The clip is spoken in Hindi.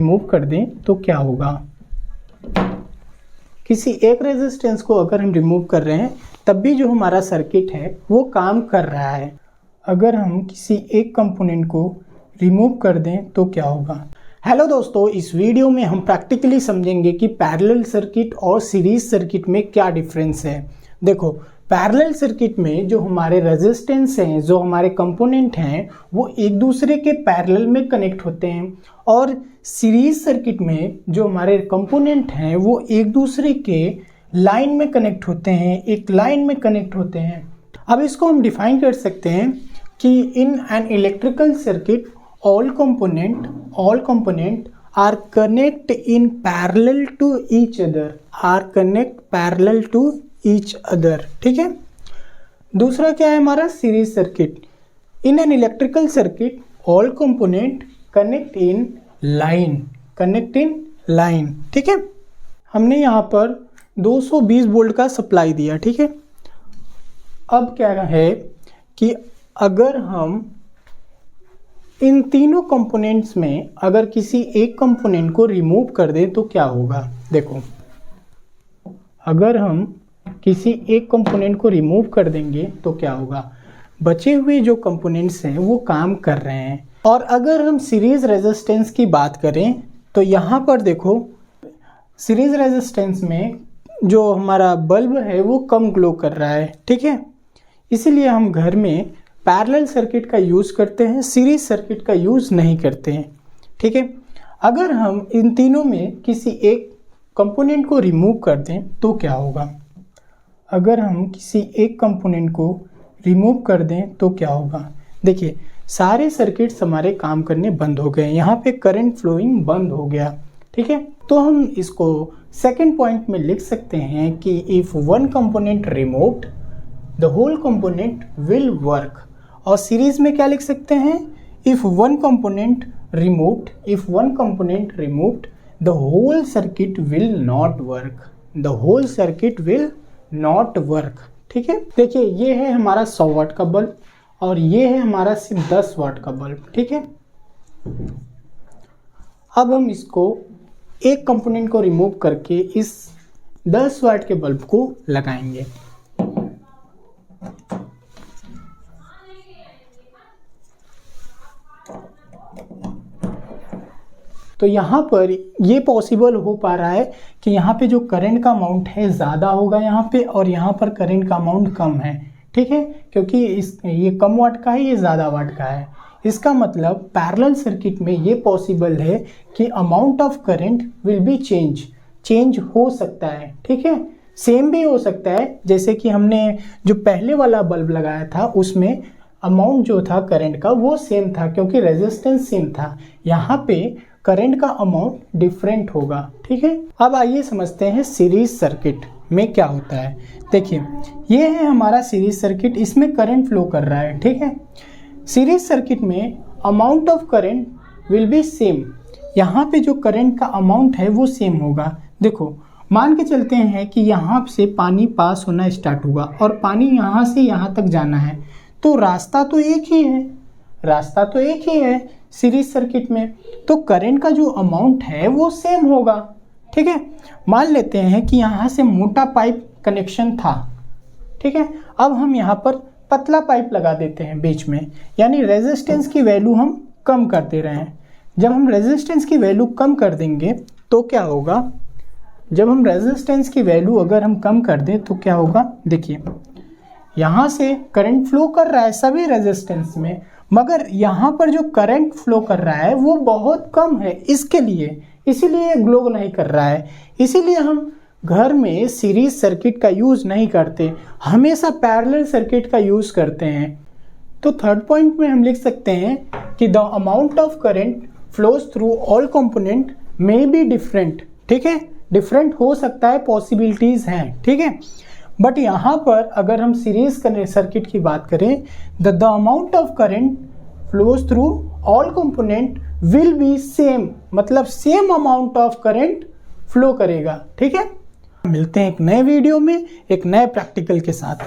रिमूव कर दें तो क्या होगा। किसी एक रेजिस्टेंस को अगर हम रिमूव कर रहे हैं तब भी जो हमारा सर्किट है वो काम कर रहा है। अगर हम किसी एक कंपोनेंट को रिमूव कर दें तो क्या होगा। हेलो दोस्तों, इस वीडियो में हम प्रैक्टिकली समझेंगे कि पैरेलल सर्किट और सीरीज सर्किट में क्या डिफरेंस है। देखो, पैरेलल सर्किट में जो हमारे रेजिस्टेंस हैं, जो हमारे कंपोनेंट हैं, वो एक दूसरे के पैरेलल में कनेक्ट होते हैं, और सीरीज सर्किट में जो हमारे कंपोनेंट हैं वो एक दूसरे के लाइन में कनेक्ट होते हैं, एक लाइन में कनेक्ट होते हैं। अब इसको हम डिफाइन कर सकते हैं कि in an electrical circuit all component are connect in parallel to each other, ठीक है। दूसरा क्या है हमारा series circuit. In an electrical circuit all component connect in line, ठीक है। हमने यहाँ पर 220 वोल्ट का सप्लाई दिया, ठीक है। अब क्या है कि अगर हम इन तीनों कंपोनेंट्स में अगर किसी एक कंपोनेंट को रिमूव कर दें तो क्या होगा। देखो, अगर हम किसी एक कंपोनेंट को रिमूव कर देंगे तो क्या होगा। बचे हुए जो कंपोनेंट्स हैं वो काम कर रहे हैं। और अगर हम सीरीज रेजिस्टेंस की बात करें तो यहाँ पर देखो, सीरीज रेजिस्टेंस में जो हमारा बल्ब है वो कम ग्लो कर रहा है, ठीक है। इसीलिए हम घर में पैरेलल सर्किट का यूज़ करते हैं, सीरीज सर्किट का यूज़ नहीं करते हैं, ठीक है। अगर हम इन तीनों में किसी एक कंपोनेंट को रिमूव कर दें तो क्या होगा। अगर हम किसी एक कंपोनेंट को रिमूव कर दें तो क्या होगा। देखिए, सारे सर्किट्स हमारे काम करने बंद हो गए, यहाँ पे करंट फ्लोइंग बंद हो गया, ठीक है। तो हम इसको सेकेंड पॉइंट में लिख सकते हैं कि if one component removed the whole component will work. और सीरीज में क्या लिख सकते हैं, if one component removed the whole circuit will not work, ठीक है। देखिए, ये है हमारा 100 वाट का बल्ब और ये है हमारा सिर्फ 10 वाट का बल्ब, ठीक है। अब हम इसको एक कंपोनेंट को रिमूव करके इस 10 वाट के बल्ब को लगाएंगे। तो यहाँ पर ये पॉसिबल हो पा रहा है कि यहाँ पे जो करंट का अमाउंट है ज़्यादा होगा यहाँ पे, और यहाँ पर करंट का अमाउंट कम है, ठीक है, क्योंकि ये कम वाट का है, ये ज़्यादा वाट का है। इसका मतलब पैरेलल सर्किट में ये पॉसिबल है कि amount of current will be change हो सकता है, ठीक है। सेम भी हो सकता है, जैसे कि हमने जो पहले वाला बल्ब लगाया था उसमें अमाउंट जो था करंट का वो सेम था, क्योंकि रेजिस्टेंस सेम था। यहाँ पे करंट का अमाउंट डिफरेंट होगा, ठीक है। अब आइए समझते हैं सीरीज सर्किट में क्या होता है। देखिए, ये है हमारा सीरीज सर्किट, इसमें करंट फ्लो कर रहा है, ठीक है। सीरीज सर्किट में amount of current will be same. यहाँ पे जो करंट का अमाउंट है वो सेम होगा। देखो, मान के चलते हैं कि यहाँ से पानी पास होना स्टार्ट हुआ और पानी यहाँ से यहाँ तक जाना है, तो रास्ता तो एक ही है सीरीज सर्किट में, तो करंट का जो अमाउंट है वो सेम होगा, ठीक है। मान लेते हैं कि यहाँ से मोटा पाइप कनेक्शन था, ठीक है। अब हम यहाँ पर पतला पाइप लगा देते हैं बीच में, यानी रेजिस्टेंस की वैल्यू हम कम कर दे रहे हैं। जब हम रेजिस्टेंस की वैल्यू कम कर देंगे तो क्या होगा। जब हम रेजिस्टेंस की वैल्यू अगर हम कम कर दें तो क्या होगा। देखिए, यहाँ से करंट फ्लो कर रहा है सभी रेजिस्टेंस में, मगर यहाँ पर जो करंट फ्लो कर रहा है वो बहुत कम है, इसीलिए ग्लो नहीं कर रहा है। इसीलिए हम घर में सीरीज सर्किट का यूज़ नहीं करते, हमेशा पैरेलल सर्किट का यूज़ करते हैं। तो थर्ड पॉइंट में हम लिख सकते हैं कि the amount of current flows through all component may be different, ठीक है। डिफरेंट हो सकता है, पॉसिबिलिटीज़ हैं, ठीक है। बट यहाँ पर अगर हम सीरीज सर्किट की बात करें, the amount of current flows through all component will be same, मतलब same amount of current flow करेगा, ठीक है। मिलते हैं एक नए वीडियो में एक नए प्रैक्टिकल के साथ।